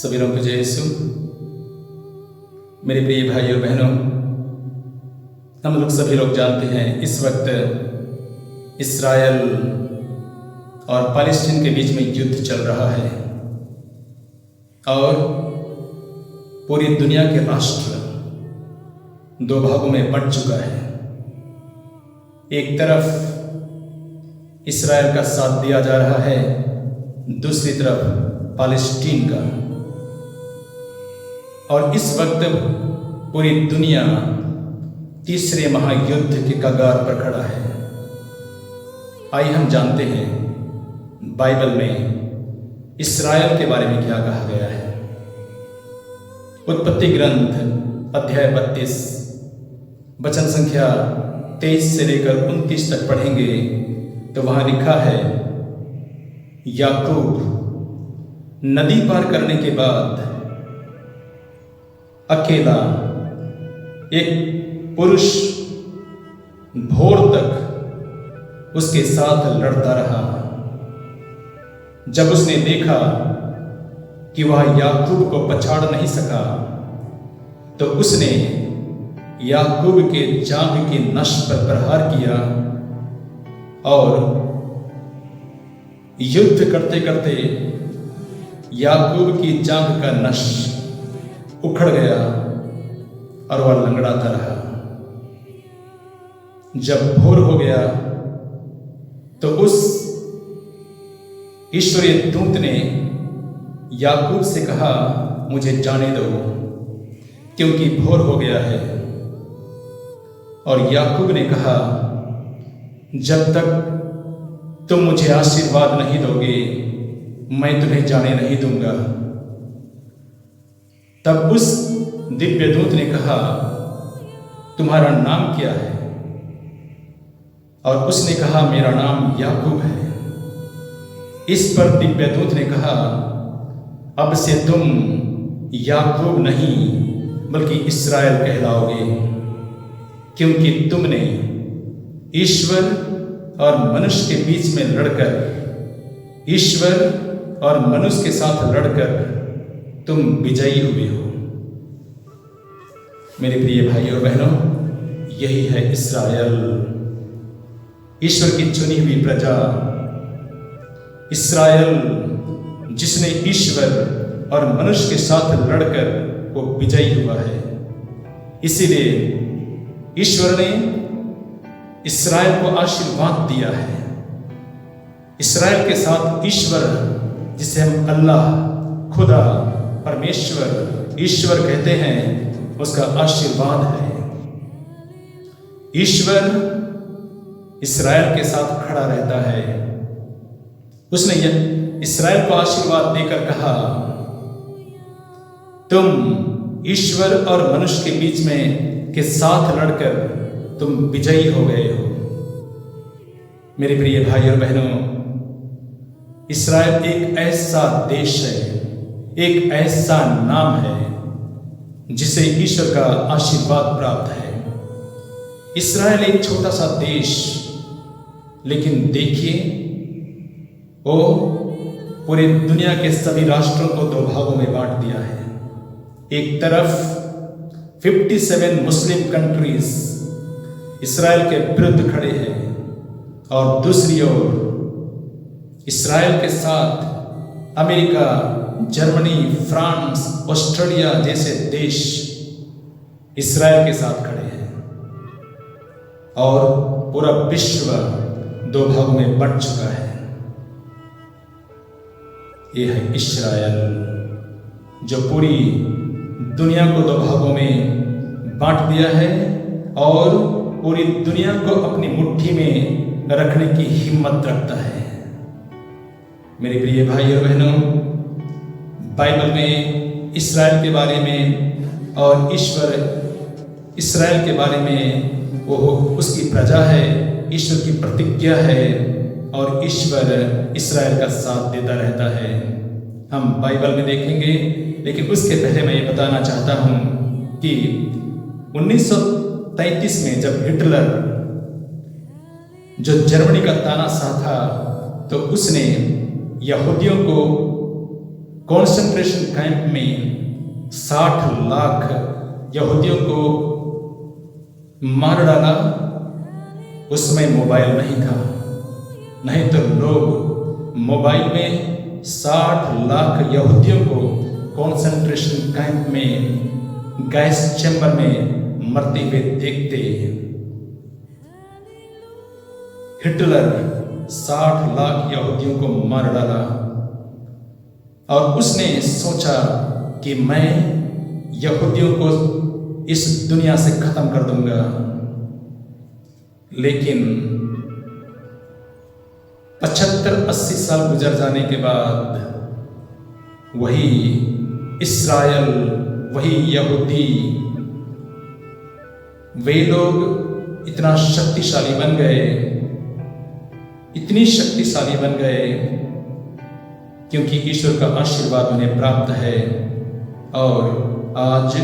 सभी लोगों को जय यीशु। मेरे प्रिय भाइयों बहनों, हम लोग सभी लोग जानते हैं इस वक्त इस्राएल और पैलेस्टीन के बीच में युद्ध चल रहा है और पूरी दुनिया के राष्ट्र दो भागों में बंट चुका है। एक तरफ इस्राएल का साथ दिया जा रहा है, दूसरी तरफ पैलेस्टीन का। और इस वक्त पूरी दुनिया तीसरे महायुद्ध के कगार पर खड़ा है। आइए हम जानते हैं बाइबल में इस्राएल के बारे में क्या कहा गया है। उत्पत्ति ग्रंथ अध्याय 32 वचन संख्या 23 से लेकर 29 तक पढ़ेंगे तो वहां लिखा है, याकूब नदी पार करने के बाद अकेला एक पुरुष भोर तक उसके साथ लड़ता रहा। जब उसने देखा कि वह याकूब को पछाड़ नहीं सका तो उसने याकूब के जांघ की नस पर प्रहार किया और युद्ध करते करते याकूब की जांघ का नस उखड़ गया और वह लंगड़ाता रहा। जब भोर हो गया तो उस ईश्वरीय दूत ने याकूब से कहा, मुझे जाने दो क्योंकि भोर हो गया है। और याकूब ने कहा, जब तक तुम मुझे आशीर्वाद नहीं दोगे मैं तुम्हें जाने नहीं दूंगा। तब उस दिव्य दूत ने कहा, तुम्हारा नाम क्या है? और उसने कहा, मेरा नाम याकूब है। इस पर दिव्य दूत ने कहा, अब से तुम याकूब नहीं बल्कि इस्राएल कहलाओगे, क्योंकि तुमने ईश्वर और मनुष्य के बीच में लड़कर, ईश्वर और मनुष्य के साथ लड़कर तुम विजयी हुए हो। मेरे प्रिय भाइयों और बहनों, यही है इस्राएल, ईश्वर की चुनी हुई प्रजा। इस्राएल जिसने ईश्वर और मनुष्य के साथ लड़कर वो विजयी हुआ है। इसीलिए ईश्वर ने इस्राएल को आशीर्वाद दिया है। इस्राएल के साथ ईश्वर, जिसे हम अल्लाह, खुदा, परमेश्वर, ईश्वर कहते हैं, उसका आशीर्वाद है। ईश्वर इस्राएल के साथ खड़ा रहता है। उसने इस्राएल को आशीर्वाद देकर कहा, तुम ईश्वर और मनुष्य के बीच में के साथ लड़कर तुम विजयी हो गए हो। मेरे प्रिय भाई और बहनों, इस्राएल एक ऐसा देश है, एक ऐसा नाम है जिसे ईश्वर का आशीर्वाद प्राप्त है। इस्राएल एक छोटा सा देश, लेकिन देखिए वो पूरी दुनिया के सभी राष्ट्रों को दो भागों में बांट दिया है। एक तरफ 57 मुस्लिम कंट्रीज इस्राएल के विरुद्ध खड़े हैं और दूसरी ओर इस्राएल के साथ अमेरिका, जर्मनी, फ्रांस, ऑस्ट्रेलिया जैसे देश इस्राएल के साथ खड़े हैं और पूरा विश्व दो भागों में बंट चुका है। यह है इस्राएल जो पूरी दुनिया को दो भागों में बांट दिया है और पूरी दुनिया को अपनी मुट्ठी में रखने की हिम्मत रखता है। मेरे प्रिय भाई और बहनों, बाइबल में इस्राएल के बारे में और ईश्वर इस्राएल के बारे में, वो उसकी प्रजा है, ईश्वर की प्रतिज्ञा है और ईश्वर इस्राएल का साथ देता रहता है। हम बाइबल में देखेंगे, लेकिन उसके पहले मैं ये बताना चाहता हूँ कि 1933 में जब हिटलर जो जर्मनी का तानाशाह था, तो उसने यहूदियों कॉन्सेंट्रेशन कैंप में 60 लाख यहूदियों को मार डाला। उसमें मोबाइल नहीं था, नहीं तो लोग मोबाइल में 60 लाख यहूदियों को कॉन्सेंट्रेशन कैंप में गैस चैम्बर में मरते हुए देखते। हिटलर 60 लाख यहूदियों को मार डाला और उसने सोचा कि मैं यहूदियों को इस दुनिया से खत्म कर दूंगा। लेकिन 75-80 साल गुजर जाने के बाद वही इस्राएल, वही यहूदी, वे लोग इतना शक्तिशाली बन गए, इतनी शक्तिशाली बन गए क्योंकि ईश्वर का आशीर्वाद उन्हें प्राप्त है। और आज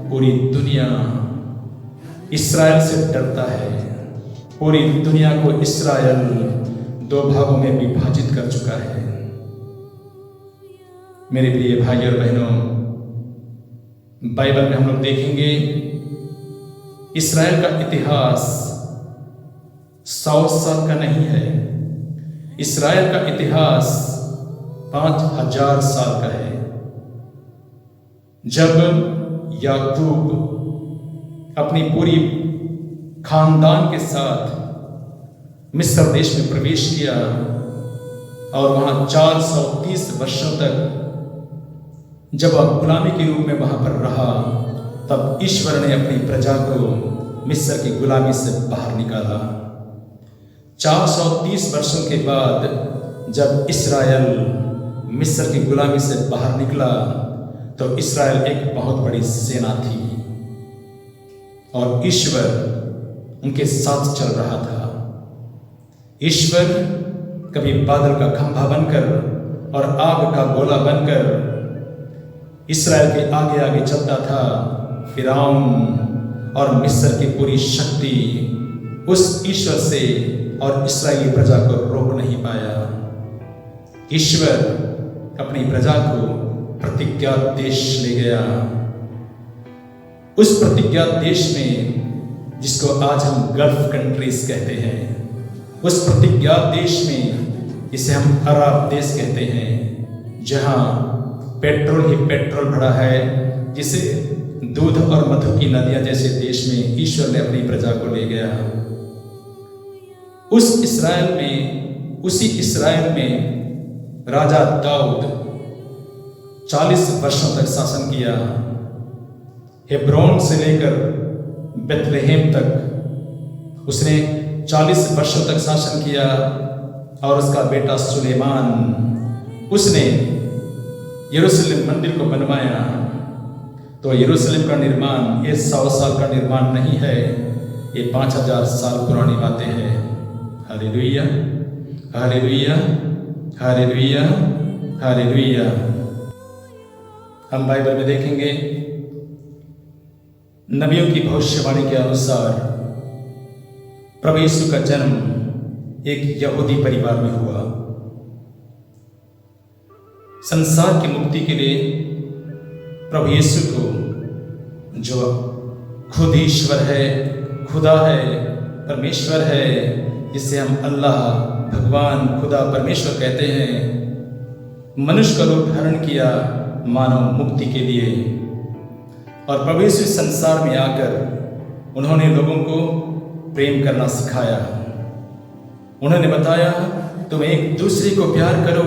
पूरी दुनिया इस्राएल से डरता है। पूरी दुनिया को इस्राएल 2 भागों में विभाजित कर चुका है। मेरे प्रिय भाई और बहनों, बाइबल में हम लोग देखेंगे इस्राएल का इतिहास 100 साल का नहीं है। इस्राएल का इतिहास 5000 साल का है। जब याकूब अपनी पूरी खानदान के साथ मिस्र देश में प्रवेश किया और वहां 430 वर्षों तक जब वह गुलामी के रूप में वहां पर रहा, तब ईश्वर ने अपनी प्रजा को मिस्र की गुलामी से बाहर निकाला। 430 वर्षों के बाद जब इस्राएल मिस्र की गुलामी से बाहर निकला तो इस्राएल एक बहुत बड़ी सेना थी और ईश्वर उनके साथ चल रहा था। ईश्वर कभी बादल का खंभा बनकर और आग का गोला बनकर इस्राएल के आगे आगे चलता था। फिरौन और मिस्र की पूरी शक्ति उस ईश्वर से और इस्राएली प्रजा को रोक नहीं पाया। ईश्वर अपनी प्रजा को प्रतिज्ञा देश ले गया। उस प्रतिज्ञा देश में जिसको आज हम गल्फ कंट्रीज कहते हैं, उस प्रतिज्ञा देश में जिसे हम अरब देश कहते हैं, जहां पेट्रोल ही पेट्रोल भरा है, जिसे दूध और मधु की नदियां जैसे देश में ईश्वर ने अपनी प्रजा को ले गया। उसी इस्राएल में राजा दाऊद 40 वर्षों तक शासन किया। हेब्रोन से लेकर बेथलेहेम तक उसने 40 वर्षों तक शासन किया और उसका बेटा सुलेमान उसने यरूशलेम मंदिर को बनवाया। तो यरूशलेम का निर्माण ये 100 साल का निर्माण नहीं है, ये 5000 साल पुरानी बातें हैं। Hallelujah, hallelujah, hallelujah, hallelujah. हम बाइबल में देखेंगे नबियों की भविष्यवाणी के अनुसार प्रभु यीशु का जन्म एक यहूदी परिवार में हुआ। संसार की मुक्ति के लिए प्रभु यीशु को, जो खुद ईश्वर है, खुदा है, परमेश्वर है, जिसे हम अल्लाह, भगवान, खुदा, परमेश्वर कहते हैं, मनुष्य का रूप धारण किया मानव मुक्ति के लिए। और प्रभु यीशु संसार में आकर उन्होंने लोगों को प्रेम करना सिखाया। उन्होंने बताया, तुम एक दूसरे को प्यार करो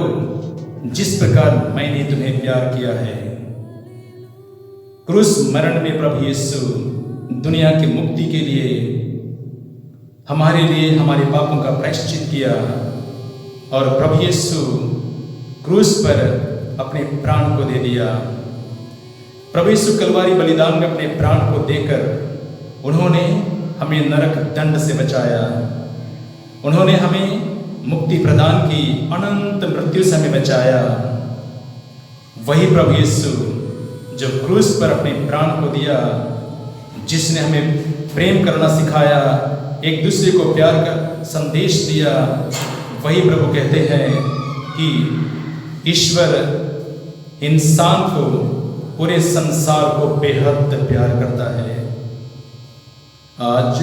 जिस प्रकार मैंने तुम्हें प्यार किया है। क्रूस मरण में प्रभु यीशु दुनिया की मुक्ति के लिए हमारे लिए हमारे पापों का प्रायश्चित किया और प्रभु यीशु क्रूस पर अपने प्राण को दे दिया। प्रभु यीशु कलवारी बलिदान में अपने प्राण को देकर उन्होंने हमें नरक दंड से बचाया। उन्होंने हमें मुक्ति प्रदान की, अनंत मृत्यु से हमें बचाया। वही प्रभु यीशु जो क्रूस पर अपने प्राण को दिया, जिसने हमें प्रेम करना सिखाया, एक दूसरे को प्यार का संदेश दिया, वही प्रभु कहते हैं कि ईश्वर इंसान को, पूरे संसार को बेहद प्यार करता है। आज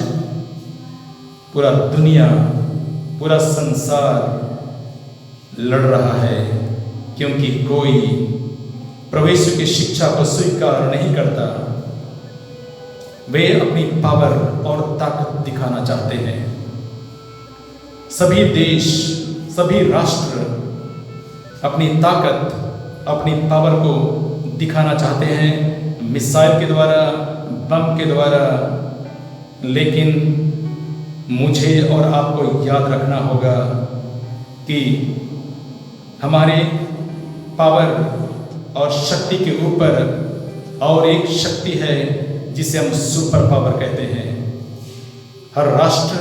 पूरा दुनिया, पूरा संसार लड़ रहा है क्योंकि कोई प्रभु यीशु की शिक्षा को स्वीकार नहीं करता। वे अपनी पावर और ताकत दिखाना चाहते हैं। सभी देश, सभी राष्ट्र अपनी ताकत, अपनी पावर को दिखाना चाहते हैं मिसाइल के द्वारा, बम के द्वारा। लेकिन मुझे और आपको याद रखना होगा कि हमारे पावर और शक्ति के ऊपर और एक शक्ति है जिसे हम सुपर पावर कहते हैं। हर राष्ट्र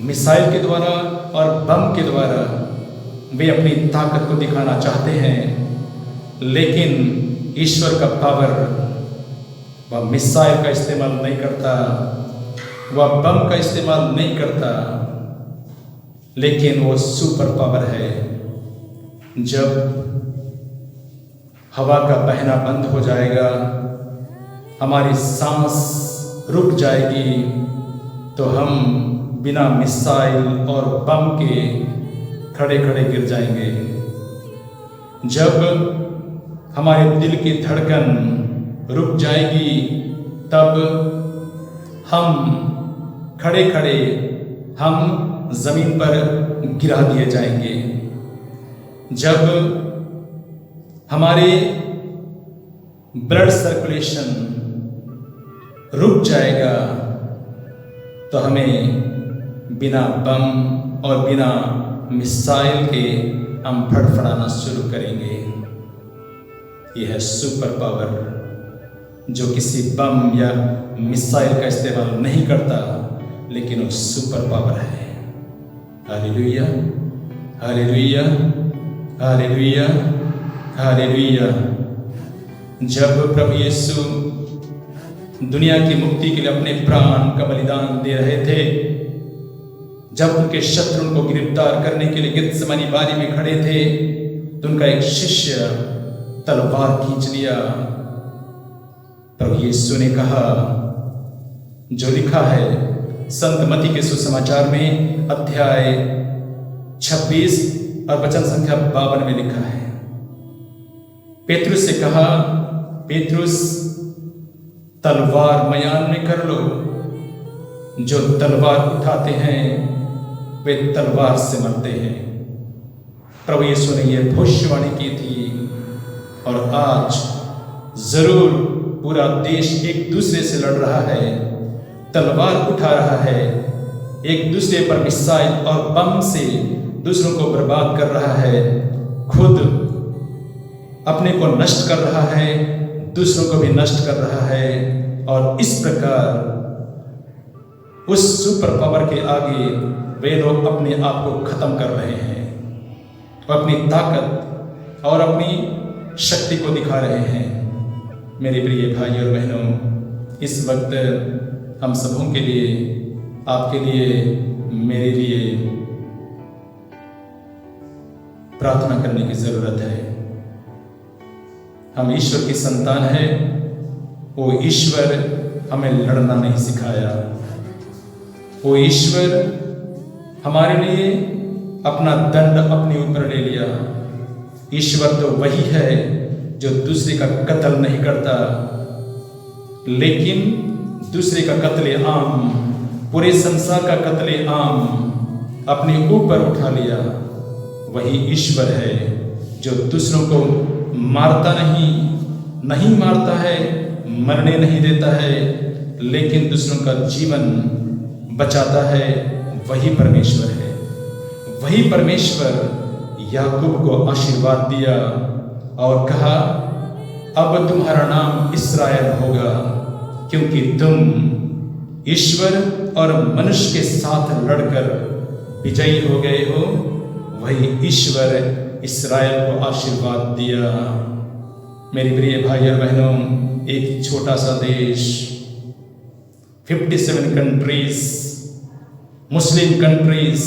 मिसाइल के द्वारा और बम के द्वारा वे अपनी ताकत को दिखाना चाहते हैं, लेकिन ईश्वर का पावर वह मिसाइल का इस्तेमाल नहीं करता, वह बम का इस्तेमाल नहीं करता, लेकिन वो सुपर पावर है। जब हवा का बहना बंद हो जाएगा, हमारी सांस रुक जाएगी, तो हम बिना मिसाइल और बम के खड़े खड़े गिर जाएंगे। जब हमारे दिल की धड़कन रुक जाएगी, तब हम खड़े खड़े हम जमीन पर गिरा दिए जाएंगे। जब हमारे ब्लड सर्कुलेशन रुक जाएगा, तो हमें बिना बम और बिना मिसाइल के हम फड़फड़ाना शुरू करेंगे। यह है सुपर पावर, जो किसी बम या मिसाइल का इस्तेमाल नहीं करता, लेकिन वो सुपर पावर है। Hallelujah, hallelujah, hallelujah, hallelujah. जब प्रभु यीशु दुनिया की मुक्ति के लिए अपने प्राण का बलिदान दे रहे थे, जब उनके शत्रु को गिरफ्तार करने के लिए गेत्सेमनी बारी में खड़े थे, तो उनका एक शिष्य तलवार खींच लिया। प्रभु यीशु ने कहा, जो लिखा है संत मत्ती के सुसमाचार में अध्याय 26 और वचन संख्या 52 में लिखा है, पेतरुस से कहा, पेतरुस तलवार मयान में कर लो। जो तलवार उठाते हैं वे तलवार से मरते हैं। प्रभु यीशु ने यह भविष्यवाणी की थी, और आज जरूर पूरा देश एक दूसरे से लड़ रहा है, तलवार उठा रहा है, एक दूसरे पर मिसाइल और बम से दूसरों को बर्बाद कर रहा है, खुद अपने को नष्ट कर रहा है, दूसरों को भी नष्ट कर रहा है। और इस प्रकार उस सुपर पावर के आगे वे लोग अपने आप को खत्म कर रहे हैं, अपनी ताकत और अपनी शक्ति को दिखा रहे हैं। मेरे प्रिय भाई और बहनों, इस वक्त हम सबों के लिए, आपके लिए, मेरे लिए प्रार्थना करने की जरूरत है। हम ईश्वर की संतान है। वो ईश्वर हमें लड़ना नहीं सिखाया। वो ईश्वर हमारे लिए अपना दंड अपने ऊपर ले लिया। ईश्वर तो वही है जो दूसरे का कत्ल नहीं करता, लेकिन दूसरे का कत्ले आम, पूरे संसार का कत्ले आम अपने ऊपर उठा लिया। वही ईश्वर है जो दूसरों को मारता नहीं मारता है, मरने नहीं देता है, लेकिन दूसरों का जीवन बचाता है। वही परमेश्वर है। वही परमेश्वर याकूब को आशीर्वाद दिया और कहा, अब तुम्हारा नाम इस्राएल होगा, क्योंकि तुम ईश्वर और मनुष्य के साथ लड़कर विजयी हो गए हो। वही ईश्वर इस्राएल को आशीर्वाद दिया। मेरे प्रिय भाई और बहनों, एक छोटा सा देश, 57 कंट्रीज, मुस्लिम कंट्रीज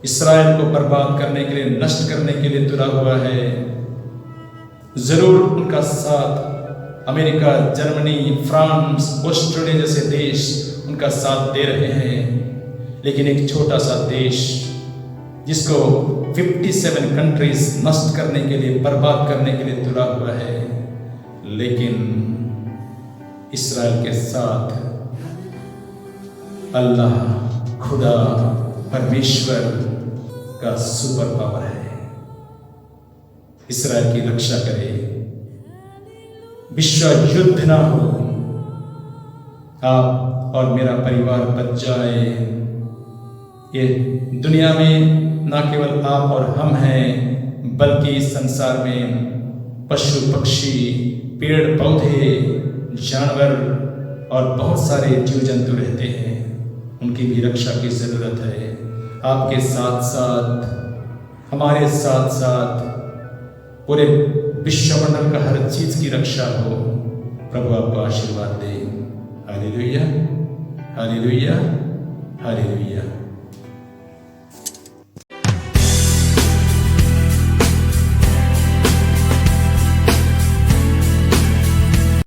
इस्राएल को बर्बाद करने के लिए, नष्ट करने के लिए तुला हुआ है। जरूर उनका साथ अमेरिका, जर्मनी, फ्रांस, ऑस्ट्रेलिया जैसे देश उनका साथ दे रहे हैं, लेकिन एक छोटा सा देश जिसको 57 कंट्रीज नष्ट करने के लिए, बर्बाद करने के लिए तुला हुआ है, लेकिन इस्राएल के साथ अल्लाह, खुदा, परमेश्वर का सुपर पावर है। इस्राएल की रक्षा करे, विश्व युद्ध ना हो, आप और मेरा परिवार बच जाए। ये दुनिया में ना केवल आप और हम हैं, बल्कि संसार में पशु पक्षी, पेड़ पौधे, जानवर और बहुत सारे जीव जंतु रहते हैं, उनकी भी रक्षा की जरूरत है। आपके साथ साथ, हमारे साथ साथ पूरे विश्वमंडल का हर चीज की रक्षा हो। प्रभु आपको आशीर्वाद दे। Hallelujah, hallelujah, hallelujah.